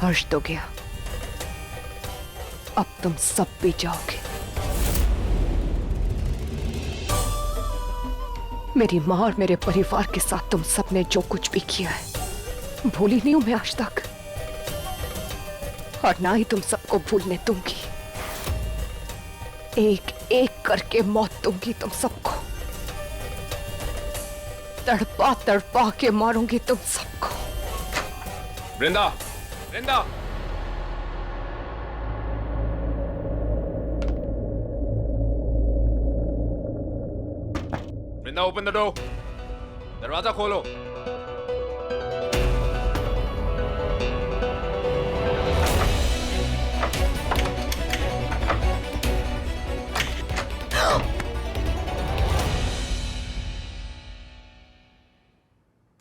हर्ष तो गया, अब तुम सब भी जाओगे। मेरी माँ और मेरे परिवार के साथ तुम सबने जो कुछ भी किया है भूली नहीं हूं मैं आज तक, और ना ही तुम सबको भूलने दूंगी। एक एक करके मौत दूंगी तुम सबको, तड़पा तड़पा के मारूंगी तुम सबको। वृंदा, वृंदा, वृंदा, ओपन द डोर। दरवाजा खोलो।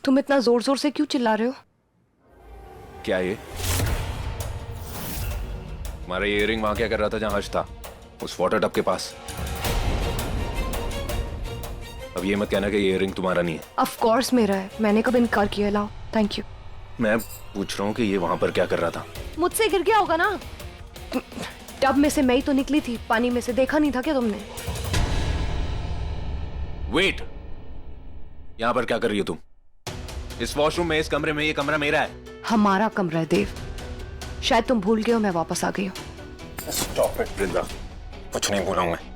तुम इतना जोर जोर से क्यों चिल्ला रहे हो? क्या ये हमारा इयररिंग वहां क्या कर रहा था जहां हर्ष था, उस वाटर टब के पास? अब ये मत कहना कि ये इयररिंग तुम्हारा नहीं है। ऑफ कोर्स मेरा है, मैंने कब इनकार किया? लाओ, थैंक यू। मैं पूछ रहा हूँ कि ये वहां पर क्या कर रहा था? मुझसे गिर गया होगा ना, टब में से मैं ही तो निकली थी, पानी में से देखा नहीं था क्या तुमने? वेट, यहां पर क्या कर रही हो तुम? इस वॉशरूम में, इस कमरे में, ये कमरा मेरा है। हमारा कमरा है देव, शायद तुम भूल गए हो, मैं वापस आ गई हूँ। स्टॉप इट वृंदा, कुछ नहीं बोला हूं मैं।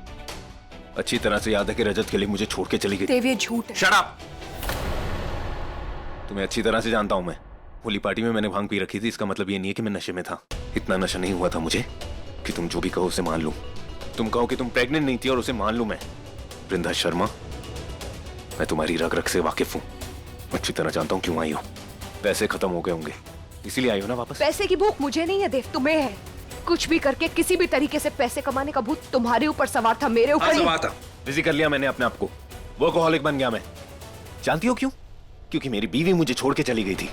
अच्छी तरह से याद है कि रजत के लिए मुझे छोड़ के चली गई। देव ये झूठ है। Shut up! तुम्हें अच्छी तरह से जानता हूं मैं। होली पार्टी में मैंने भांग पी रखी थी, इसका मतलब ये नहीं है कि मैं नशे में था। इतना नशा नहीं हुआ था मुझे कि तुम जो भी कहो उसे मान लूं। तुम कहो कि तुम प्रेग्नेंट नहीं थी और उसे मान लूं मैं। वृंदा शर्मा, मैं तुम्हारी रग रग से वाकिफ हूं, अच्छी तरह जानता हूं क्यों आई हो। पैसे खत्म हो गए होंगे, इसीलिए आई हो ना वापस? पैसे की भूख मुझे नहीं है देव, तुम्हें है। कुछ भी करके किसी भी तरीके से पैसे कमाने का भूत तुम्हारे ऊपर सवार था, मेरे ऊपर सवार था। बिजी कर लिया मैंने अपने आप को, वर्कहॉलिक बन गया मैं। जानती हो क्यों? क्योंकि मेरी बीवी मुझे छोड़ के चली गई थी।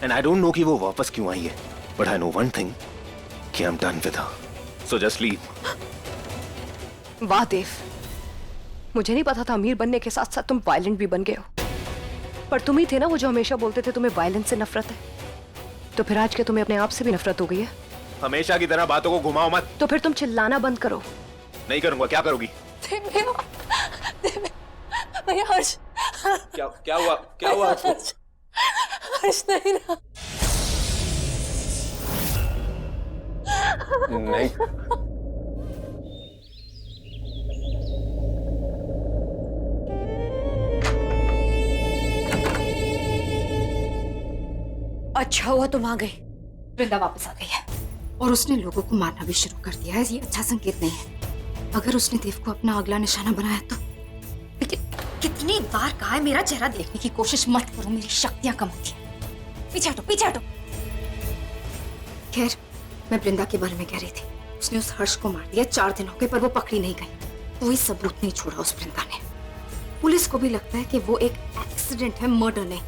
एंड आई डोंट नो कि वो वापस क्यों आई है, but I know one thing कि I am done with her, so just leave. वाह देव, मुझे नहीं पता था अमीर बनने के साथ साथ तुम वायलेंट भी बन गए हो। पर तुम ही थे ना वो जो हमेशा बोलते थे तुम्हें वायलेंस से नफरत है। तो फिर आज क्या तुम्हें अपने आप से भी नफरत हो गई है? हमेशा की तरह बातों को घुमाओ मत। तो फिर तुम चिल्लाना बंद करो। नहीं करूंगा। क्या करोगी? भैया हर्ष, क्या हुआ? क्या हुआ? हर्ष नहीं ना। नहीं, अच्छा हुआ तुम आ गई। वृंदा वापस आ गई है और उसने लोगों को मारना भी शुरू कर दिया है। ये अच्छा संकेत नहीं है। अगर उसने देव को अपना अगला निशाना बनाया तो। लेकिन कितनी बार कहा है मेरा चेहरा देखने की कोशिश मत करो, मेरी शक्तियां कम होती हैं। पीछे हटो, पीछे हटो। खैर, मैं वृंदा के बारे में कह रही थी। उसने उस हर्ष को मार दिया, 4 दिन हो गए पर वो पकड़ी नहीं गई। कोई सबूत नहीं छोड़ा उस वृंदा ने। पुलिस को भी लगता है कि वो एक एक्सीडेंट है, मर्डर नहीं।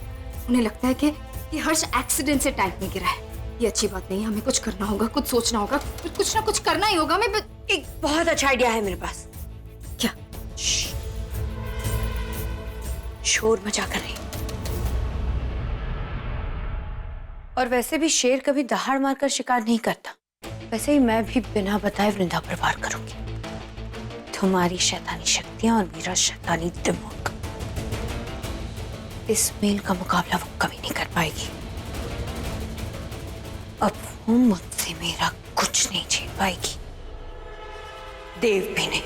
उन्हें लगता है कि हर्ष एक्सीडेंट से टैंक में गिरा है। ये अच्छी बात नहीं है। हमें कुछ करना होगा, कुछ सोचना होगा, फिर कुछ ना कुछ करना ही होगा। मैं एक बहुत अच्छा आइडिया है मेरे पास। क्या? शोर मचा कर रही। और वैसे भी शेर कभी दहाड़ मारकर शिकार नहीं करता, वैसे ही मैं भी बिना बताए वृंदा पर वार करूंगी। तुम्हारी शैतानी शक्तियां और मेरा शैतानी दिमाग, इस मेल का मुकाबला वो कभी नहीं कर पाएगी। अब वो मुझसे मेरा कुछ नहीं छीन पाएगी, देव भी नहीं।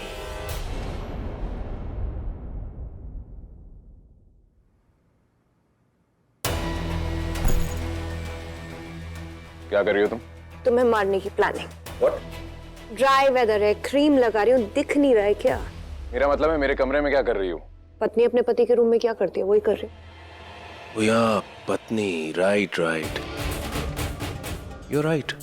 क्या कर रही हो तुम? तुम्हें मारने की प्लानिंग। What? ड्राई वेदर है, क्रीम लगा रही हूँ, दिख नहीं रहा है क्या? मेरा मतलब है मेरे कमरे में क्या कर रही हो? पत्नी अपने पति के रूम में क्या करती है वही कर रही हूँ। या पत्नी, राइट राइट, यू राइट।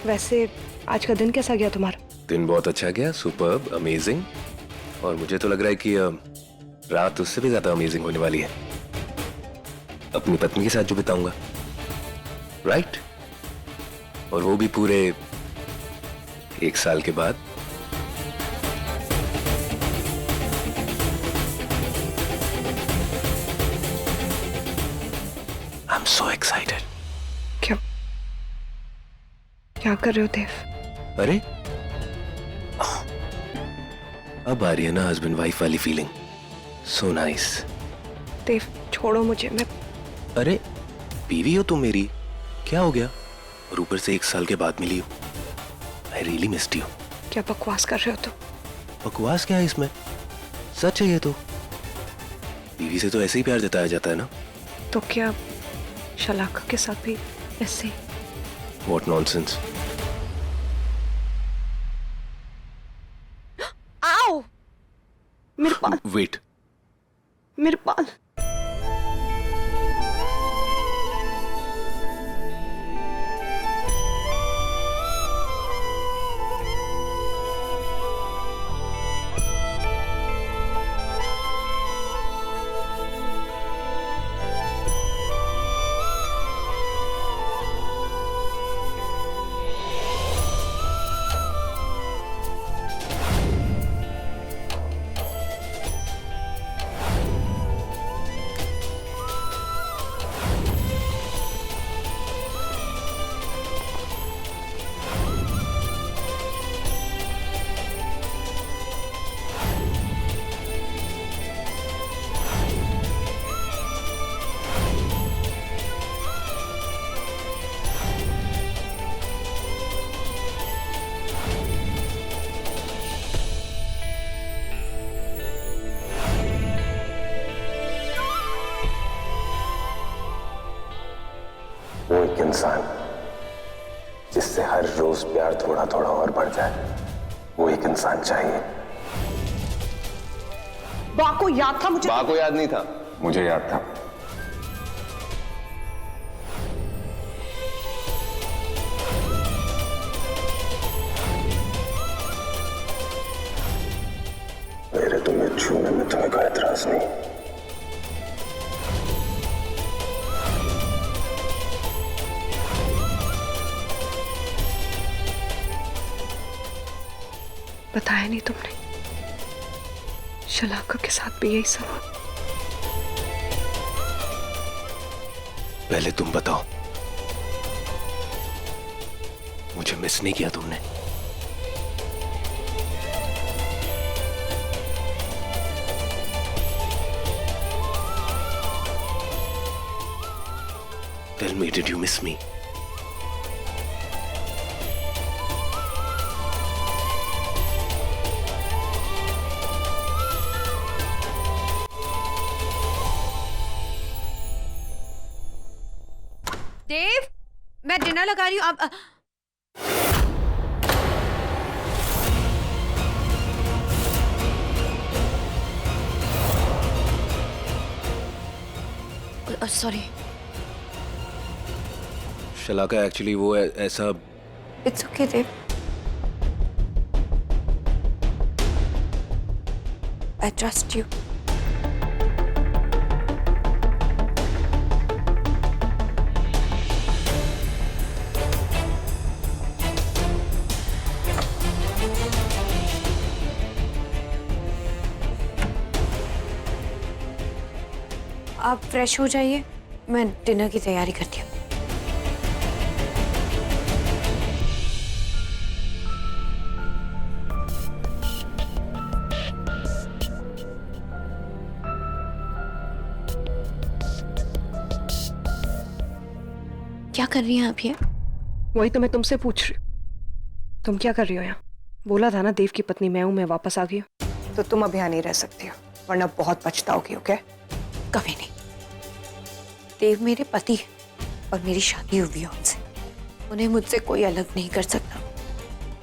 वैसे आज का दिन कैसा गया तुम्हारा? दिन बहुत अच्छा गया, सुपर्ब, अमेजिंग। और मुझे तो लग रहा है कि रात उससे भी ज्यादा अमेजिंग होने वाली है, अपनी पत्नी के साथ जो बिताऊंगा, राइट? और वो भी पूरे 1 साल के बाद। I'm so excited. क्या कर रहे हो देव? अरे अब आ रही है ना हस्बैंड वाइफ वाली फीलिंग। So nice. देव छोड़ो मुझे, मैं अरे बीवी हो तुम मेरी, क्या हो गया? और ऊपर से 1 साल के बाद मिली हो। I really missed you. क्या बकवास कर रहे हो तुम? बकवास क्या है इसमें? सच है ये तो। बीवी से तो ऐसे ही प्यार जताया जाता है ना। तो क्या शलाका के साथ भी ऐसे ही? What nonsense. आओ! मेरे बाल, वेट। मेरे बाल। वो एक इंसान जिससे हर रोज प्यार थोड़ा थोड़ा और बढ़ जाए, वो एक इंसान चाहिए। बा को याद था मुझे? बा को याद नहीं था, मुझे याद था। मेरे तुम्हें छूने में तुम्हें कोई एतराज नहीं। बताया नहीं तुमने? शलाका के साथ भी यही सब? पहले तुम बताओ, मुझे मिस नहीं किया तुमने? Tell me, did you miss me? देव, मैं डिनर लगा रही हूँ अब। सॉरी। शलाका एक्चुअली वो ऐसा। It's okay Dev. I trust you. आप फ्रेश हो जाइए, मैं डिनर की तैयारी करती हूँ। क्या कर रही हैं आप ये? वही तो मैं तुमसे पूछ रही हूँ। तुम क्या कर रही हो यहाँ? बोला था ना देव की पत्नी मैं हूं, मैं वापस आ गई हूँ। तो तुम अब यहाँ नहीं रह सकती हो, वरना बहुत पछताओगी। ओके? कभी नहीं। देव मेरे पति है और मेरी शादी हुई है उनसे। उन्हें मुझसे कोई अलग नहीं कर सकता।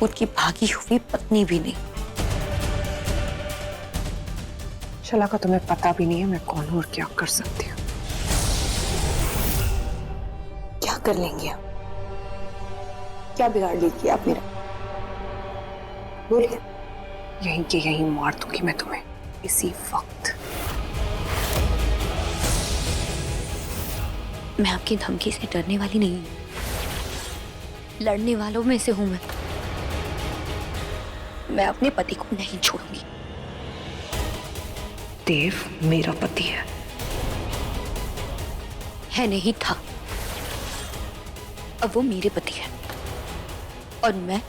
उनकी भागी हुई पत्नी भी नहीं। शलाका तुम्हें पता भी नहीं है मैं कौन हूँ और क्या कर सकती हूँ। क्या कर लेंगे आप? क्या बिगाड़ लेंगी आप मेरा? बोलिए। यहीं के यहीं मार दूंगी मैं तुम्हें, इसी वक्त। मैं आपकी धमकी से डरने वाली नहीं हूँ। लड़ने वालों में से हूं मैं अपने पति को नहीं छोड़ूंगी। देव मेरा पति है नहीं था, अब वो मेरे पति है। और मैं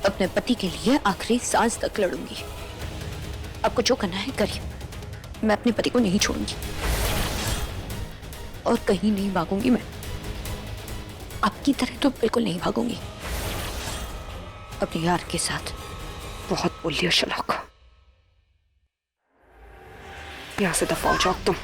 अपने पति के लिए आखिरी सांस तक लड़ूंगी। आपको जो करना है करिए, मैं अपने पति को नहीं छोड़ूंगी और कहीं नहीं भागूंगी। मैं आपकी तरह तो बिल्कुल नहीं भागूंगी। अपने यार के साथ। बहुत बोल लिया शलाका, यहां से दफा हो जाओ तुम।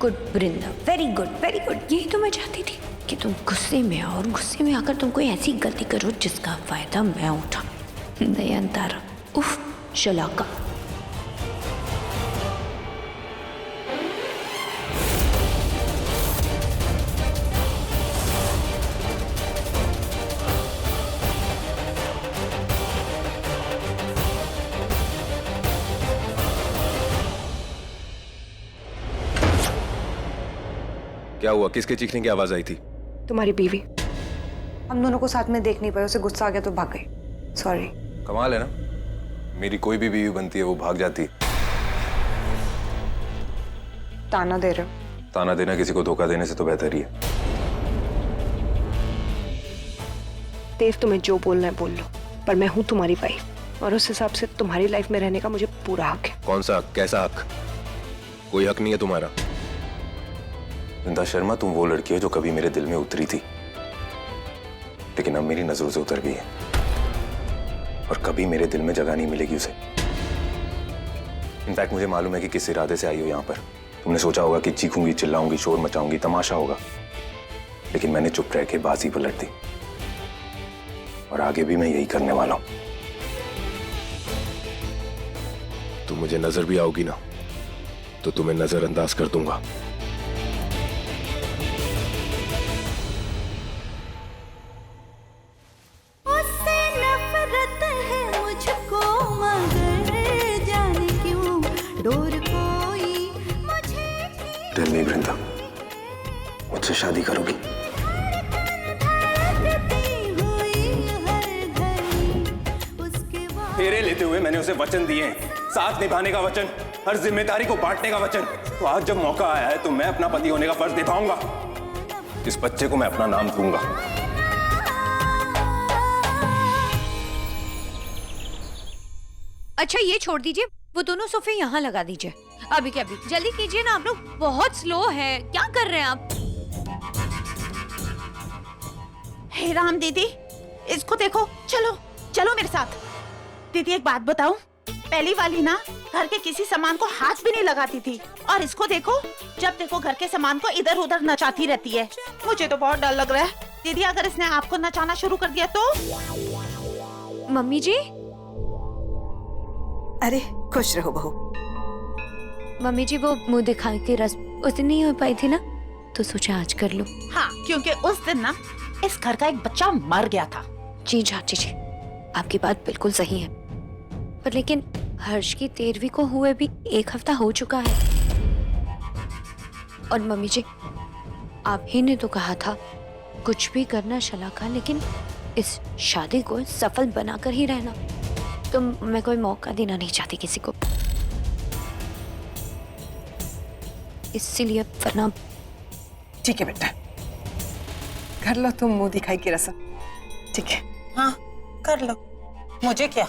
गुड वृंदा, वेरी गुड वेरी गुड। यही तो मैं चाहती थी कि तुम गुस्से में आओ और गुस्से में आकर तुम कोई ऐसी गलती करो जिसका फायदा मैं उठा। नयनतारा, उफ, शलाका। क्या हुआ? किसके चीखने की आवाज आई थी? तुम्हारी बीवी। हम दोनों को साथ में देख नहीं पाए, उसे गुस्सा आ गया तो भाग गई। सॉरी। कमाल है ना, मेरी कोई भी बीवी बनती है वो भाग जाती। ताना दे रहे हो? ताना देना किसी को धोखा देने से तो बेहतर ही है। देव, तुम्हें जो बोलना है बोल लो, पर मैं हूं तुम्हारी वाइफ और उस हिसाब से तुम्हारी लाइफ में रहने का मुझे पूरा हक है। कौन सा हक? कैसा हक? कोई हक नहीं है तुम्हारा। वृंदा शर्मा, तुम वो लड़की हो जो कभी मेरे दिल में उतरी थी, लेकिन अब मेरी नजरों से उतर गई है और कभी मेरे दिल में जगह नहीं मिलेगी उसे। इनफैक्ट मुझे मालूम है कि किस इरादे से आई हो यहाँ पर। तुमने सोचा होगा कि चीखूंगी, चिल्लाऊंगी, शोर मचाऊंगी, तमाशा होगा, लेकिन मैंने चुप रह के बाजी पलट दी और आगे भी मैं यही करने वाला हूं। तुम मुझे नजर भी आओगी ना तो तुम्हें नजरअंदाज कर दूंगा। दिल नहीं वृंदा, मुझसे शादी करोगी? फेरे लेते हुए मैंने उसे वचन दिए हैं, साथ निभाने का वचन, हर जिम्मेदारी को बांटने का वचन। तो आज जब मौका आया है तो मैं अपना पति होने का फर्ज निभाऊंगा। इस बच्चे को मैं अपना नाम दूंगा। अच्छा ये छोड़ दीजिए, वो दोनों सोफे यहाँ लगा दीजिए। अभी क्या, अभी जल्दी कीजिए ना, आप लोग बहुत स्लो है। क्या कर रहे हैं आप? हे राम दीदी, इसको देखो, चलो चलो मेरे साथ। दीदी एक बात बताऊं, पहली वाली ना घर के किसी सामान को हाथ भी नहीं लगाती थी, और इसको देखो, जब देखो घर के सामान को इधर उधर नचाती रहती है। मुझे तो बहुत डर लग रहा है दीदी, अगर इसने आपको नचाना शुरू कर दिया तो। मम्मी जी। अरे खुश रहो बहू। मम्मी जी, वो मुंह दिखाई की रस्म उस दिन नहीं हो पाई थी ना, तो सोचा आज कर लो। हाँ, क्योंकि उस दिन ना इस घर का एक बच्चा मर गया था। जी चाची जी, आपकी बात बिल्कुल सही है, पर लेकिन हर्ष की 13वीं को हुए भी 1 हफ्ता हो चुका है। और मम्मी जी, आप ही ने तो कहा था कुछ भी करना शलाका, लेकिन इस शादी को सफल बनाकर ही रहना। तो मैं कोई मौका देना नहीं चाहती किसी को, इसीलिए वरना। ठीक है बेटा, कर लो तुम मुंह दिखाई की रस्म। ठीक है, हाँ कर लो, मुझे क्या।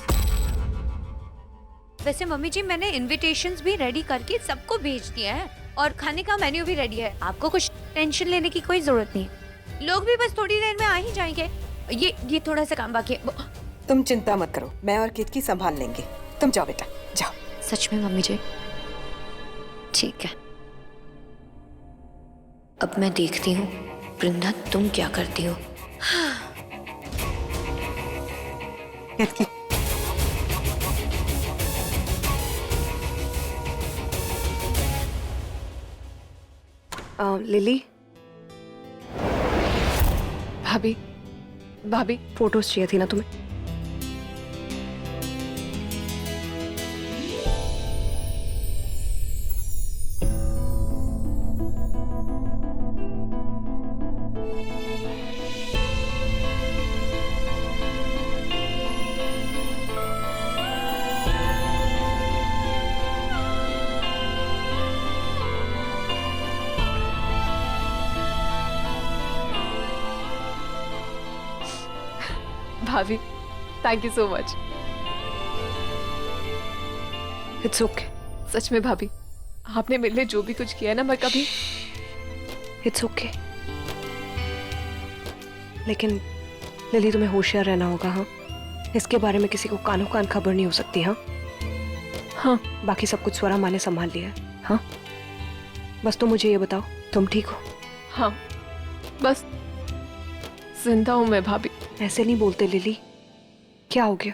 वैसे मम्मी जी, मैंने इनविटेशंस भी रेडी करके सबको भेज दिया है और खाने का मेन्यू भी रेडी है। आपको कुछ टेंशन लेने की कोई जरूरत नहीं है। लोग भी बस थोड़ी देर में आ ही जाएंगे। ये थोड़ा सा काम बाकी है। तुम चिंता मत करो, मैं और केतकी संभाल लेंगे। तुम जाओ बेटा, जाओ। सच में मम्मी जी? ठीक है, अब मैं देखती हूँ वृंदा तुम क्या करती हो। केतकी, लिली, भाभी, भाभी, फोटोज चाहिए थी ना तुम्हें? भाभी, thank you so much. It's okay. सच में भाभी, आपने मेरे लिए जो भी कुछ किया है ना, मैं कभी। It's okay. लेकिन लिली, तुम्हें होशियार रहना होगा। हाँ, इसके बारे में किसी को कानो कान खबर नहीं हो सकती। हाँ हाँ, बाकी सब कुछ स्वरा माँ ने संभाल लिया है। हाँ, बस तुम मुझे ये बताओ, तुम ठीक हो? हाँ, बस जिंदा हूं मैं भाभी। ऐसे नहीं बोलते लिली, क्या हो गया?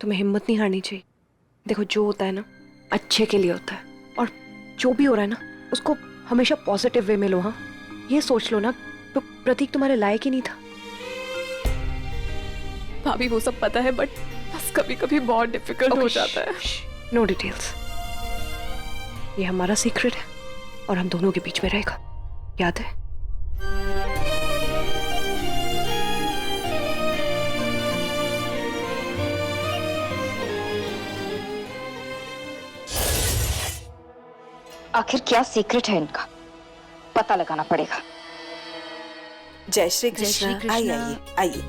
तुम्हें हिम्मत नहीं हारनी चाहिए। देखो, जो होता है ना अच्छे के लिए होता है, और जो भी हो रहा है ना उसको हमेशा पॉजिटिव वे में लो। हाँ, ये सोच लो ना, तो प्रतीक तुम्हारे लायक ही नहीं था। भाभी वो सब पता है, बट बस कभी कभी बहुत डिफिकल्ट हो जाता है। No details. ये हमारा सीक्रेट है और हम दोनों के बीच में रहेगा, याद है? आखिर क्या सीक्रेट है इनका, पता लगाना पड़ेगा। जय श्री कृष्ण। आइए आइए आइए।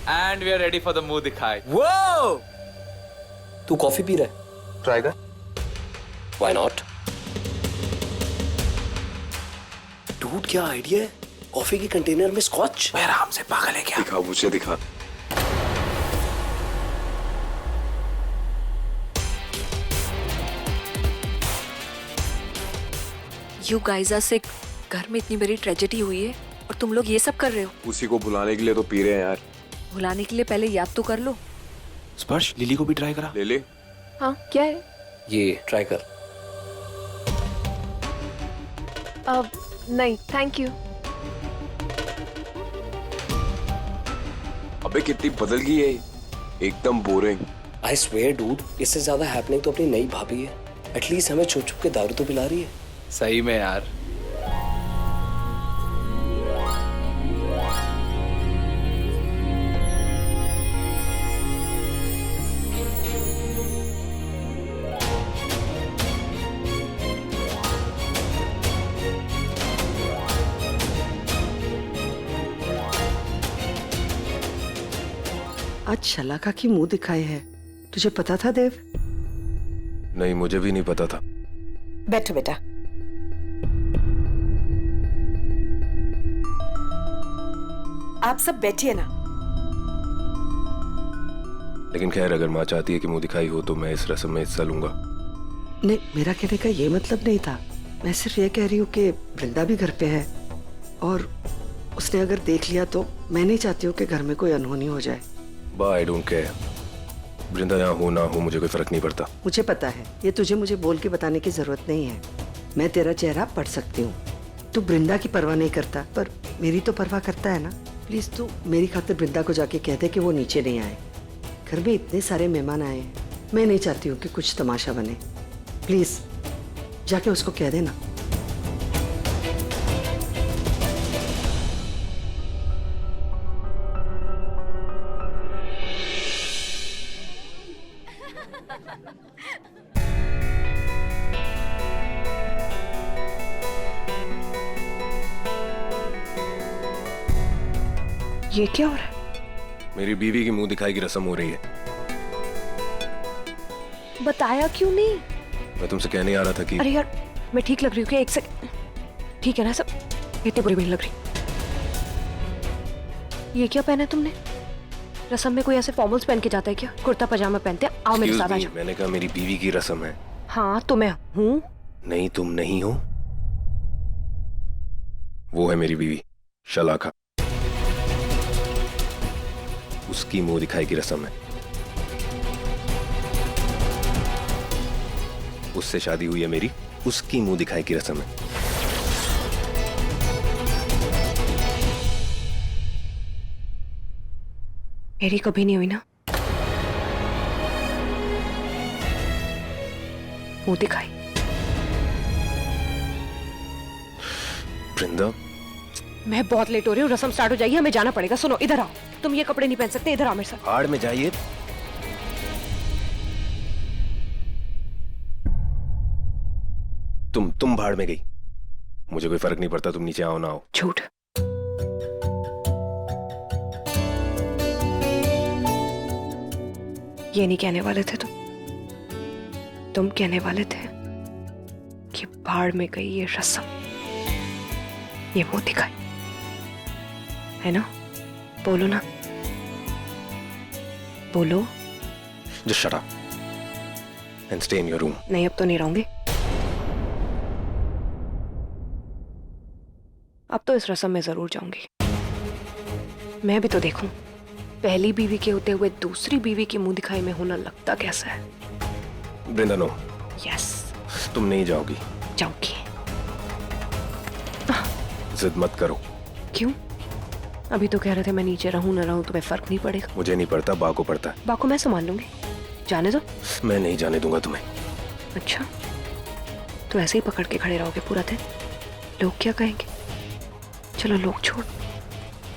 And we are ready for the मुंह दिखाई। वो तू कॉफी पी रहा है? ट्राई कर। Why not? डूड, क्या आइडिया है? कॉफी के कंटेनर में स्कॉच? आराम से, पागल है क्या? दिखा, मुझे दिखा। You guys are sick। घर में इतनी बड़ी ट्रेजेडी हुई है और तुम लोग ये सब कर रहे हो। उसी को भुलाने के लिए तो पी रहे हैं यार। भुलाने के लिए पहले याद तो कर लो। स्पर्श, लिली को भी ट्राई करा। ले ले। हाँ, क्या है? ये ट्राई कर। अब नहीं, थैंक यू। अबे कितनी बदल गई है, एकदम बोरिंग। आई स्वेयर डूड, इससे ज्यादा हैपनिंग तो अपनी नई भाभी है। एटलीस्ट हमें छुप छुप के दारू तो पिला रही है। सही में यार। आज शलाका की मुंह दिखाई है, तुझे पता था देव? नहीं, मुझे भी नहीं पता था। बैठो बेटा। आप सब बैठिए ना। लेकिन खैर, अगर माँ चाहती है कि मुंह दिखाई हो तो मैं इस रस्म में हिस्सा लूंगा। नहीं, मेरा कहने का ये मतलब नहीं था। मैं सिर्फ ये कह रही हूँ कि वृंदा भी घर पे है और उसने अगर देख लिया तो मैं नहीं चाहती हूँ कि घर में कोई अनहोनी हो जाए। I don't care. वृंदा यहाँ हो ना हो मुझे कोई फर्क नहीं पड़ता। मुझे पता है, ये तुझे मुझे बोल के बताने की जरूरत नहीं है। मैं तेरा चेहरा पढ़ सकती हूँ। तू वृंदा की परवाह नहीं करता, पर मेरी तो परवाह करता है ना। प्लीज तू मेरी खातिर वृंदा को जाके कह दे कि वो नीचे नहीं आए। घर में इतने सारे मेहमान आए हैं, मैं नहीं चाहती हूँ कि कुछ तमाशा बने। प्लीज जाके उसको कह देना। ये क्या हो रहा है? मेरी बीवी की मुंह दिखाई की रस्म हो रही है। बताया क्यों नहीं? मैं तुमसे कहने आ रहा था कि अरे यार, मैं ठीक लग रही हूँ क्या? एक सेकंड। ठीक है ना सब? इतनी बुरी भी नहीं लग रही। ये क्या पहना है तुमने? रस्म में कोई ऐसे फॉर्मल्स पहन के जाता है क्या? कुर्ता पजामा पहनते हैं? आओ मेरे साथ आ जाओ। मैंने कहा मेरी बीवी की रस्म है। हाँ, तो मैं हूँ। नहीं, तुम नहीं हो। वो है मेरी बीवी शलाका। उसकी मुंह दिखाई की रस्म है। उससे शादी हुई है मेरी, उसकी मुंह दिखाई की रस्म है। मेरी कभी नहीं हुई ना मुंह दिखाई। वृंदा, मैं बहुत लेट हो रही हूँ, रस्म स्टार्ट हो जाएगी, हमें जाना पड़ेगा। सुनो, इधर आओ। तुम ये कपड़े नहीं पहन सकते, इधर आओ मेरे साथ। हाड़ में जाइए। तुम भाड़ में गई, मुझे कोई फर्क नहीं पड़ता, तुम नीचे आओ ना आओ। झूठ। ये नहीं कहने वाले थे तुम कहने वाले थे कि भाड़ में गई ये रस्म, ये मुंह दिखाई, है ना? बोलो ना, बोलो। Just shut up and stay in your room. नहीं, अब तो नहीं रहूंगी। अब तो इस रस्म में जरूर जाऊंगी। मैं भी तो देखूं, पहली बीवी के होते हुए दूसरी बीवी की मुंह दिखाई में होना लगता कैसा है। वृंदा, नो। यस, तुम नहीं जाओगी। जाऊंगी। जिद मत करो। क्यों? अभी तो कह रहे थे मैं नीचे रहूं ना रहूं तुम्हें फर्क नहीं पड़ेगा। मुझे नहीं पड़ता, बा को पड़ता है। बा को मैं संभाल लूंगी, जाने दो। मैं नहीं जाने दूंगा तुम्हें। अच्छा, तो ऐसे ही पकड़ के खड़े रहोगे पूरा दिन? लोग क्या कहेंगे? चलो लोग छोड़,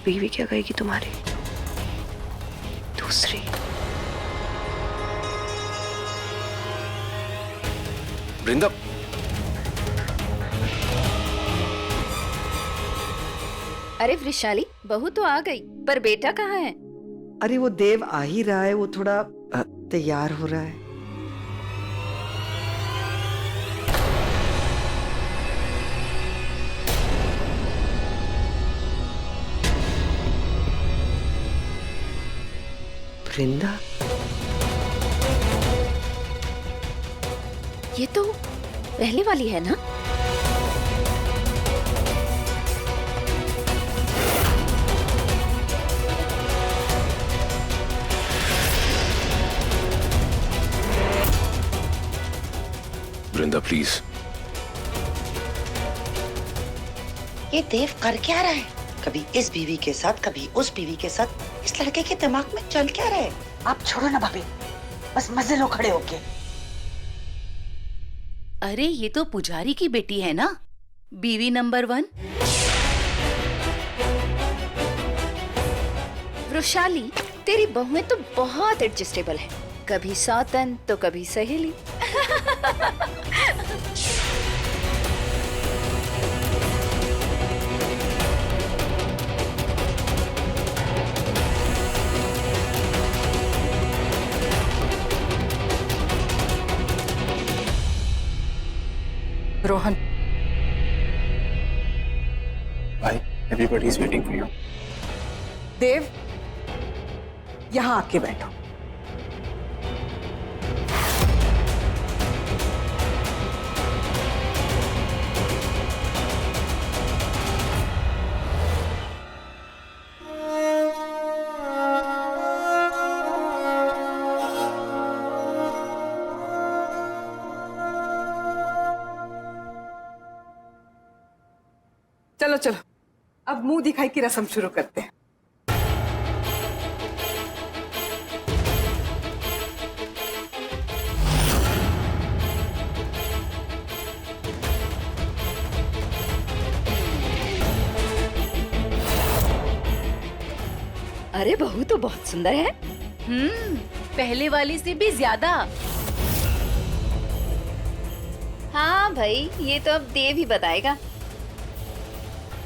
बीवी क्या कहेगी तुम्हारी? दूसरी। वृंदा, अरे वृषाली, बहू तो आ गई, पर बेटा कहाँ है? अरे वो देव आ ही रहा है, वो थोड़ा तैयार हो रहा है। वृंदा, ये तो पहले वाली है ना? वृंदा प्लीज। ये देव कर क्या रहा है? कभी इस बीवी के साथ, कभी उस बीवी के साथ। इस लड़के के दिमाग में चल क्या रहा है? आप छोड़ो ना भाभी, बस मजे लो खड़े होके। अरे ये तो पुजारी की बेटी है ना, बीवी नंबर 1। वृषाली, तेरी बहुएं तो बहुत एडजस्टेबल है, कभी सौतन तो कभी सहेली। रोहन, भाई, everybody is waiting for you. देव, यहाँ आके बैठो। चलो चलो, अब मुंह दिखाई की रस्म शुरू करते हैं। अरे बहू तो बहुत सुंदर है। पहले वाली से भी ज्यादा। हाँ भाई, ये तो अब देव ही बताएगा।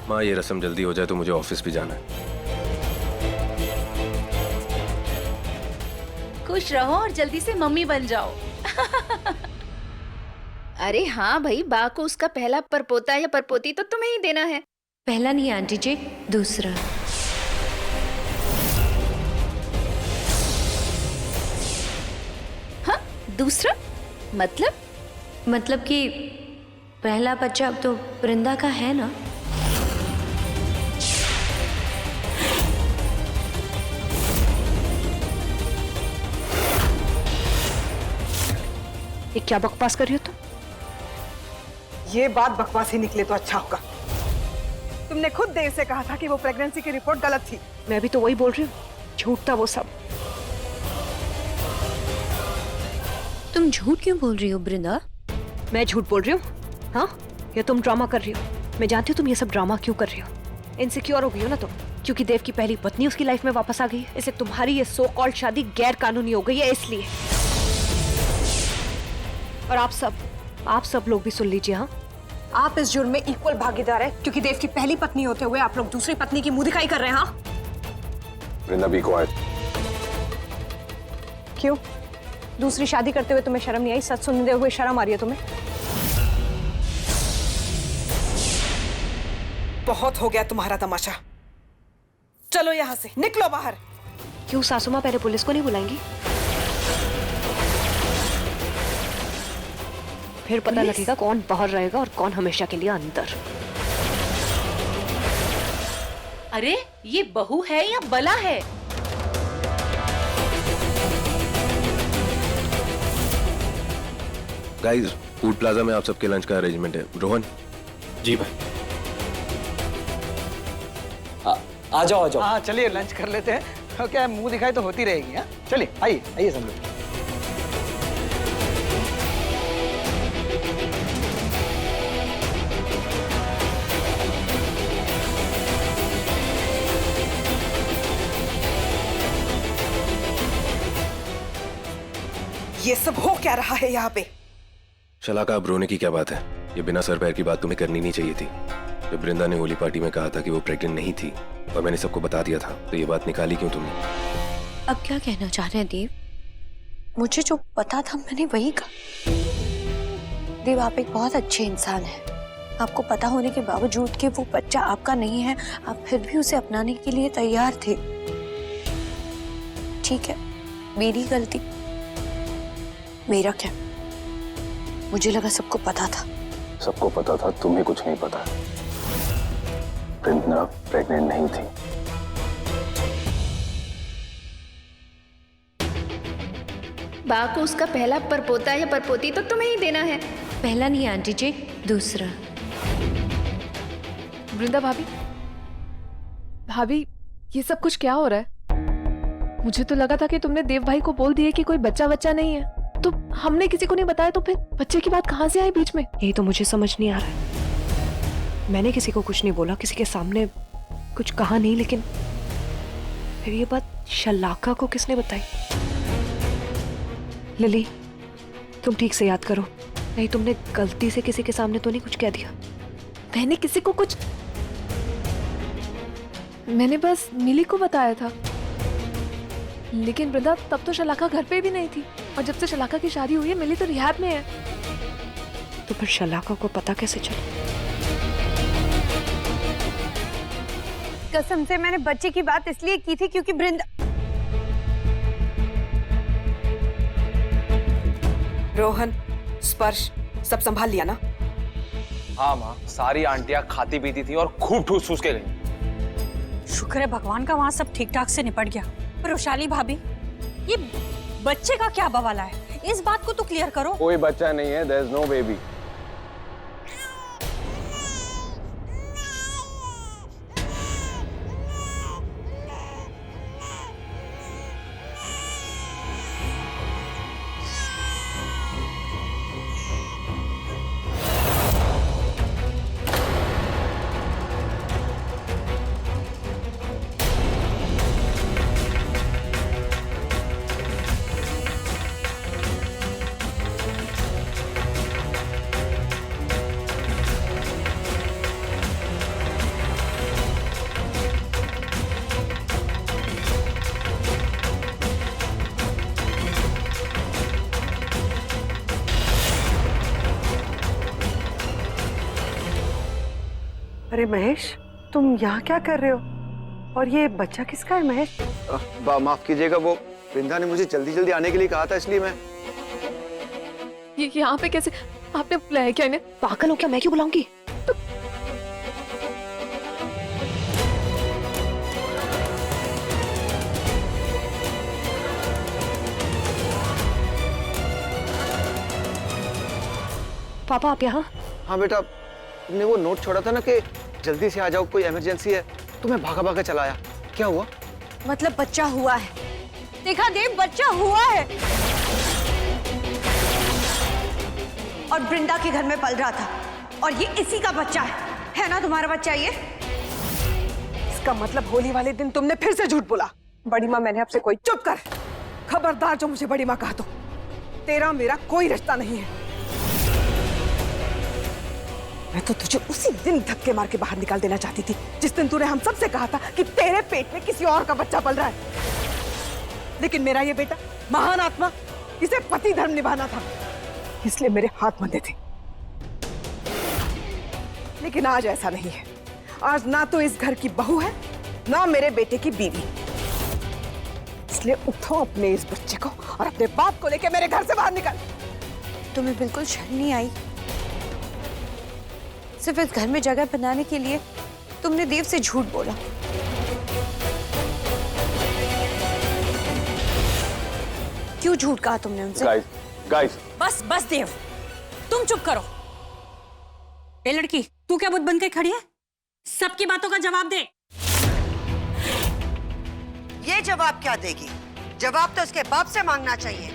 माँ, ये रस्म जल्दी हो जाए तो मुझे ऑफिस भी जाना है। खुश रहो और जल्दी से मम्मी बन जाओ। अरे हाँ भाई, बा को उसका पहला परपोता या परपोती तो तुम्हें ही देना है। पहला नहीं आंटी जी, दूसरा। हाँ, दूसरा मतलब कि पहला बच्चा अब तो वृंदा का है ना। ये क्या बकवास कर रही हो तुम? ये बात बकवास ही निकले तो अच्छा होगा। तुमने खुद देर से कहा था कि वो प्रेगनेंसी की रिपोर्ट गलत थी। मैं भी तो वही बोल रही हूँ, झूठ था वो सब। तुम झूठ क्यों बोल रही हो वृंदा? मैं झूठ बोल रही हूँ? हाँ, या तुम ड्रामा कर रही हो? मैं जानती हूँ तुम ये सब ड्रामा क्यों कर रही हो। इनसिक्योर हो गई हो ना तुम, क्योंकि देव की पहली पत्नी उसकी लाइफ में वापस आ गई है, इसलिए तुम्हारी ये सो कॉल्ड शादी गैर कानूनी हो गई है इसलिए। और आप सब लोग भी सुन लीजिए। हाँ, आप इस जुर्म में इक्वल भागीदार है, क्योंकि देव की पहली पत्नी होते हुए आप लोग दूसरी पत्नी की मुंह दिखाई कर रहे हैं। हाँ, वृंदा बी क्वाइट। क्यों? दूसरी शादी करते हुए तुम्हें शर्म नहीं आई? सच सुनते हुए शर्म आ रही है तुम्हें? बहुत हो गया तुम्हारा तमाशा। चलो यहाँ से, निकलो बाहर। क्यों सासू माँ पहले पुलिस को नहीं बुलाएंगी? फिर पता लगेगा कौन बाहर रहेगा और कौन हमेशा के लिए अंदर। अरे ये बहू है या बला है? गाइस, फूड प्लाजा में आप सबके लंच का अरेंजमेंट है। रोहन। जी भाई। आ जाओ आ जाओ। हाँ चलिए लंच कर लेते हैं। तो क्या मुंह दिखाई तो होती रहेगी। हाँ चलिए, आइए आइए सब लोग। ये सब हो क्या रहा है यहाँ पे? शलाका, अब रोने की क्या बात है? ये बिना सर पैर की बात तुम्हें करनी नहीं चाहिए थी। जब वृंदा ने होली पार्टी में कहा था कि वो प्रेग्नेंट नहीं थी और मैंने सबको बता दिया था, तो ये बात निकाली क्यों तुमने? अब क्या कहना चाह रहे हैं देव? मुझे जो पता था मैंने वही कहा। देव, आप एक बहुत अच्छे इंसान हैं। आपको पता होने के बावजूद कि वो बच्चा आपका नहीं है, आप फिर भी उसे अपनाने के लिए तैयार थे। ठीक है, मेरी गलती। मेरा क्या? मुझे लगा सबको पता था। सबको पता था, तुम्हें कुछ नहीं पता। वृंदा प्रेग्नेंट नहीं थी। बा को उसका पहला परपोता या परपोती तो तुम्हें ही देना है। पहला नहीं आंटी जी, दूसरा। वृंदा भाभी, भाभी ये सब कुछ क्या हो रहा है? मुझे तो लगा था कि तुमने देव भाई को बोल दिया कि कोई बच्चा नहीं है, तो हमने किसी को नहीं बताया, तो फिर बच्चे की बात कहाँ से आई बीच में? यही तो मुझे समझ नहीं आ रहा है। मैंने किसी को कुछ नहीं बोला, किसी के सामने कुछ कहा नहीं, लेकिन फिर ये बात शलाका को किसने बताई? लिली, तुम ठीक से याद करो, नहीं तुमने गलती से किसी के सामने तो नहीं कुछ कह दिया? मैंने किसी को कुछ, मैंने बस मिली को बताया था। लेकिन वृंदा, तब तो शलाका घर पे भी नहीं थी, और जब से शलाका की शादी हुई है मिली तो रिहाब में है। तो फिर शलाका को पता कैसे चला? कसम से मैंने बच्चे की बात इसलिए की थी क्योंकि वृंदा। रोहन, स्पर्श, सब संभाल लिया ना? हाँ माँ, सारी आंटियां खाती पीती थी और खूब ठूस ठूस के गई। शुक्र है भगवान का वहाँ सब ठीक ठाक से निपट गया। पर वैशाली भाभी, ये बच्चे का क्या बवाला है? इस बात को तो क्लियर करो। कोई बच्चा नहीं है, देयर इज नो बेबी। अरे महेश, तुम यहाँ क्या कर रहे हो? और ये बच्चा किसका है महेश? माफ कीजिएगा, वो वृंदा ने मुझे जल्दी जल्दी आने के लिए कहा था, इसलिए मैं। ये यहाँ पे कैसे? आपने बुलाया क्या इन्हें? पागल हो क्या? मैं क्यों बुलाऊंगी? पापा आप यहाँ? हाँ बेटा, तुमने वो नोट छोड़ा था ना कि जल्दी से आ जाओ, कोई इमरजेंसी है, तो मैं भागा भागा चला आया। क्या हुआ? मतलब बच्चा हुआ है। देखा देव, बच्चा हुआ है और वृंदा के घर में पल रहा था, और ये इसी का बच्चा है ना तुम्हारा बच्चा ये? इसका मतलब होली वाले दिन तुमने फिर से झूठ बोला। बड़ी माँ, मैंने आपसे कोई चुप कर, खबरदार जो मुझे बड़ी माँ कहा तो। तेरा मेरा कोई रिश्ता नहीं है। मैं तो तुझे उसी दिन धक्के मार के बाहर निकाल देना चाहती थी जिस दिन तूने हम सबसे कहा था कि तेरे पेट में किसी और का बच्चा पल रहा है। लेकिन मेरा ये बेटा महान आत्मा, इसे पति धर्म निभाना था, इसलिए मेरे हाथ बंधे थे। लेकिन आज ऐसा नहीं है। आज ना तो इस घर की बहू है, ना मेरे बेटे की बीवी। इसलिए उठो अपने इस बच्चे को और अपने बाप को लेके मेरे घर से बाहर निकल। तुम्हें बिल्कुल शर्म नहीं आई? सिर्फ इस घर में जगह बनाने के लिए तुमने देव से झूठ बोला। क्यों झूठ कहा तुमने उनसे? गाइस बस बस देव, तुम चुप करो। ए लड़की, तू क्या बुद्ध बन के खड़ी है? सबकी बातों का जवाब दे। ये जवाब क्या देगी? जवाब तो उसके बाप से मांगना चाहिए,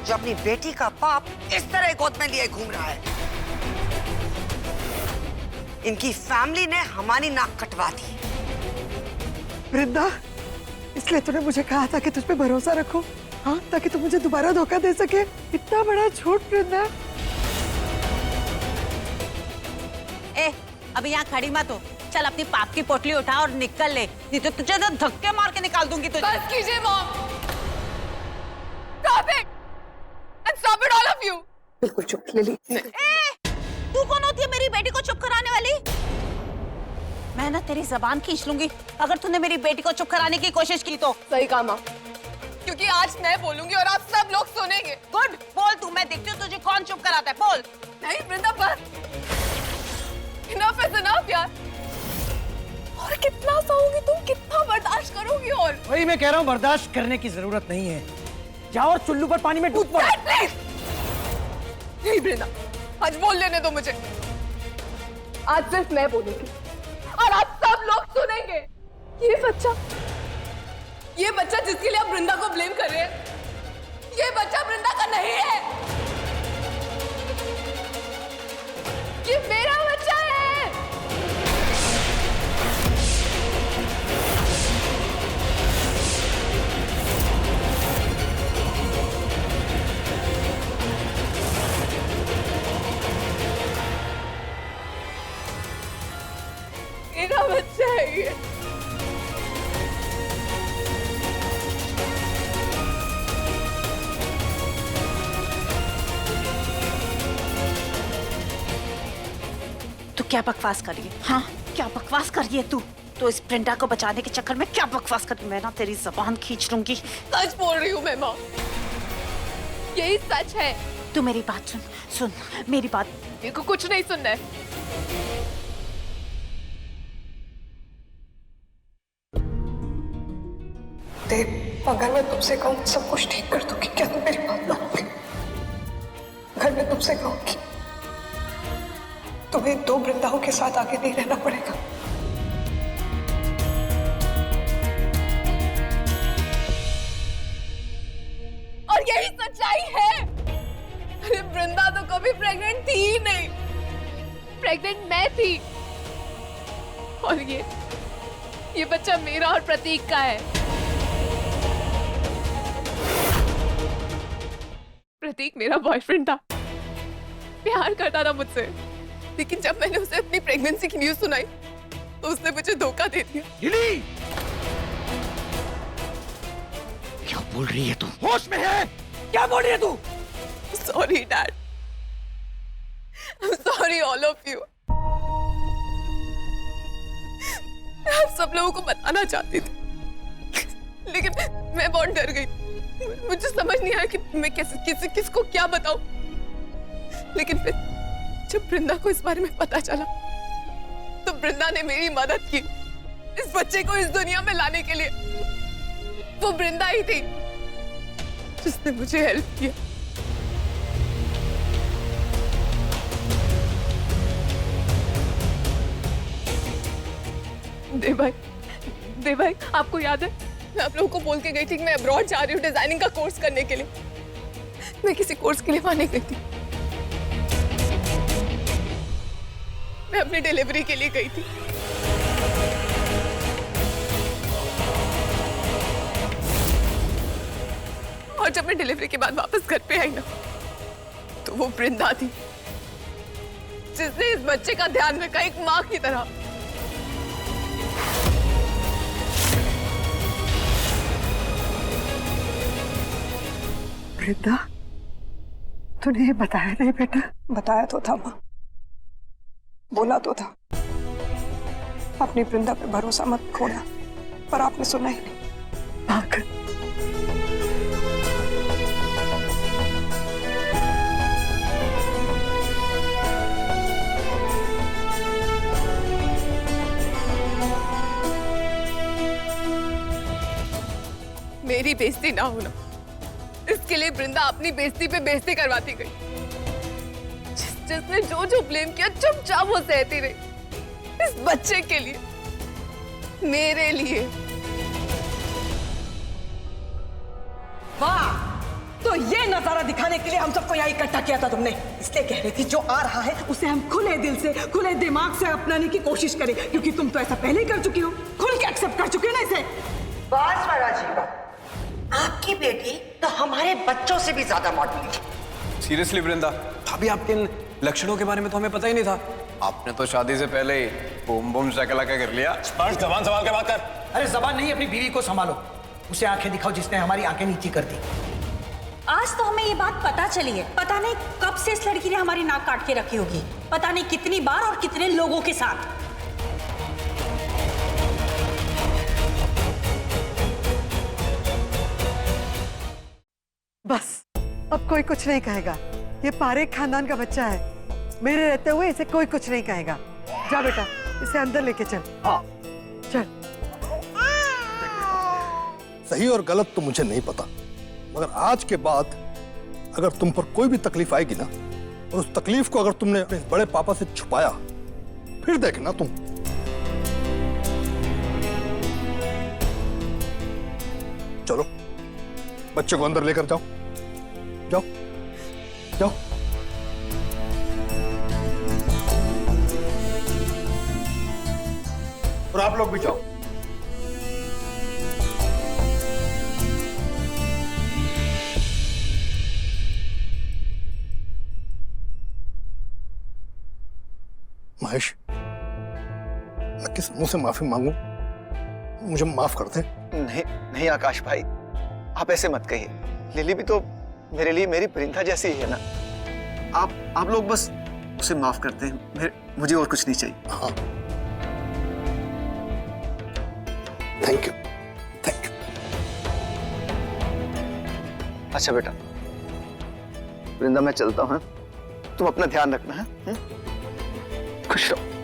जो अपनी बेटी का पाप इस तरह गोद में लिए घूम रहा है। इनकी फैमिली ने हमारी नाक कटवा दी। वृंदा, इसलिए तूने मुझे कहा था कि तुझ पे भरोसा रखो, हाँ, ताकि तू मुझे दोबारा धोखा दे सके। इतना बड़ा झूठ वृंदा। ए, अभी यहाँ खड़ी मत हो, चल अपनी पाप की पोटली उठा और निकल ले, नहीं तो तुझे तो धक्के मार के निकाल दूंगी तुझे। बस कीजिए mom. Stop it! And stop it all of you! बिल्कुल चुप लिली। तू कौन होती है मेरी बेटी को चुप कराने वाली? मैं ना तेरी जबान खींच लूंगी अगर तूने मेरी बेटी को चुप कराने की कोशिश की तो। सही कहा माँ, क्योंकि आज मैं बोलूंगी और आप सब लोग सुनेंगे। गुड, बोल तू, मैं देखती हूँ तुझे कौन चुप कराता है, बोल। नहीं वृंदा, बस इनफ इज इनफ यार। और कितना सहोगी तुम, कितना बर्दाश्त करोगी? और वही मैं कह रहा हूँ, बर्दाश्त करने की जरूरत नहीं है। जाओ और चुल्लू पर पानी में डूब पड़ो। नहीं वृंदा, आज बोल लेने दो मुझे। आज सिर्फ मैं बोलूंगी और आप सब लोग सुनेंगे। ये बच्चा जिसके लिए आप वृंदा को ब्लेम कर रहे हैं, ये बच्चा वृंदा का नहीं है, ये मेरा बच्चा है। मेरा बच्चा है ये। तू क्या बकवास कर रही है? हाँ, क्या बकवास कर रही है तू? तो इस प्रिंटा को बचाने के चक्कर में क्या बकवास कर रही है? मैं ना तेरी जबान खींच लूंगी। सच बोल रही हूँ मैं माँ, यही सच है। तू मेरी बात सुन, सुन मेरी बात। मेरे को कुछ नहीं सुनना है। देव, अगर मैं तुमसे कहूँ सब कुछ ठीक कर दूंगी, क्या तुम मेरी बात मानोगे? अगर मैं तुमसे कहूँ कि तुम्हें 2 वृंदाओं के साथ आगे नहीं रहना पड़ेगा, और यही सच्चाई है। अरे वृंदा तो कभी प्रेग्नेंट थी ही नहीं, प्रेग्नेंट मैं थी। और ये बच्चा मेरा और प्रतीक का है। प्रतीक मेरा बॉयफ्रेंड था, प्यार करता था मुझसे, लेकिन जब मैंने उसे अपनी प्रेगनेंसी की न्यूज़ सुनाई तो उसने मुझे धोखा दे दिया। लिली! क्या बोल रही है तू? होश में है? क्या बोल रही है तू? Sorry dad, sorry all of you. आप सब लोगों को बताना चाहती थी, लेकिन मैं बहुत डर गई। मुझे समझ नहीं आया कि मैं कैसे किसको क्या बताऊं। लेकिन फिर जब वृंदा को इस बारे में पता चला तो वृंदा ने मेरी मदद की इस बच्चे को इस दुनिया में लाने के लिए। वो वृंदा ही थी जिसने मुझे हेल्प किया। देव भाई आपको याद है मैं आप लोगों को बोल के गई थी कि मैं अब्रॉड जा रही हूँ डिजाइनिंग का कोर्स करने के लिए। मैं किसी कोर्स के लिए वहां नहीं गई थी, मैं अपनी डिलीवरी के लिए गई थी। और जब मैं डिलीवरी के बाद वापस घर पे आई ना, तो वो वृंदा थी जिसने इस बच्चे का ध्यान रखा एक माँ की तरह। वृंदा, तूने ये बताया नहीं बेटा? बताया तो था माँ, बोला तो था अपनी वृंदा पे भरोसा मत खोना, पर आपने सुना ही नहीं। पागल। मेरी बेइज्जती ना होना, इसके लिए वृंदा अपनी बेइज्जती पे बेइज्जती करवाती गई। जिसने जो जो ब्लेम किया चुपचाप वो सहती रही, इस बच्चे के लिए, मेरे लिए। वाह, तो ये नजारा दिखाने के लिए हम सबको यहाँ इकट्ठा किया था तुमने। इसलिए कह रही थी जो आ रहा है उसे हम खुले दिल से, खुले दिमाग से अपनाने की कोशिश करें, क्योंकि तुम तो ऐसा पहले ही कर चुकी हो, खुल के एक्सेप्ट कर चुके हो ना इसे। बस राजीव, आपकी बेटी तो हमारे बच्चों से भी ज्यादा मॉडर्न है। सीरियसली वृंदा, अभी आपके इन लक्षणों के बारे में तो हमें पता ही नहीं था। आपने तो शादी से पहले ही बूम बूम शकलाका कर लिया। स्पर्श, जबान संभाल के बात कर। अरे जबान नहीं, अपनी बीवी को संभालो, उसे आंखें दिखाओ जिसने हमारी आंखें नीची कर दी। आज तो हमें ये बात पता चली है, पता नहीं कब से इस लड़की ने हमारी नाक काट के रखी होगी, पता नहीं कितनी बार और कितने लोगों के साथ। बस अब कोई कुछ नहीं कहेगा, ये पारेख खानदान का बच्चा है, मेरे रहते हुए इसे कोई कुछ नहीं कहेगा। जा बेटा, इसे अंदर लेके चल। हाँ चल। सही और गलत तो मुझे नहीं पता, मगर आज के बाद अगर तुम पर कोई भी तकलीफ आएगी ना, और उस तकलीफ को अगर तुमने अपने बड़े पापा से छुपाया, फिर देखना तुम। चलो बच्चे को अंदर लेकर जाओ, जाओ जाओ। और आप लोग भी जाओ। महेश, मैं किस मुंह से माफी मांगू? मुझे माफ कर दे। नहीं नहीं आकाश भाई, आप ऐसे मत कहिए। लिली भी तो मेरे लिए मेरी वृंदा जैसी ही है ना। आप लोग बस उसे माफ करते हैं, मुझे और कुछ नहीं चाहिए। हाँ, थैंक यू, थैंक यू। अच्छा बेटा, वृंदा मैं चलता हूँ, तुम अपना ध्यान रखना है। खुश रहो।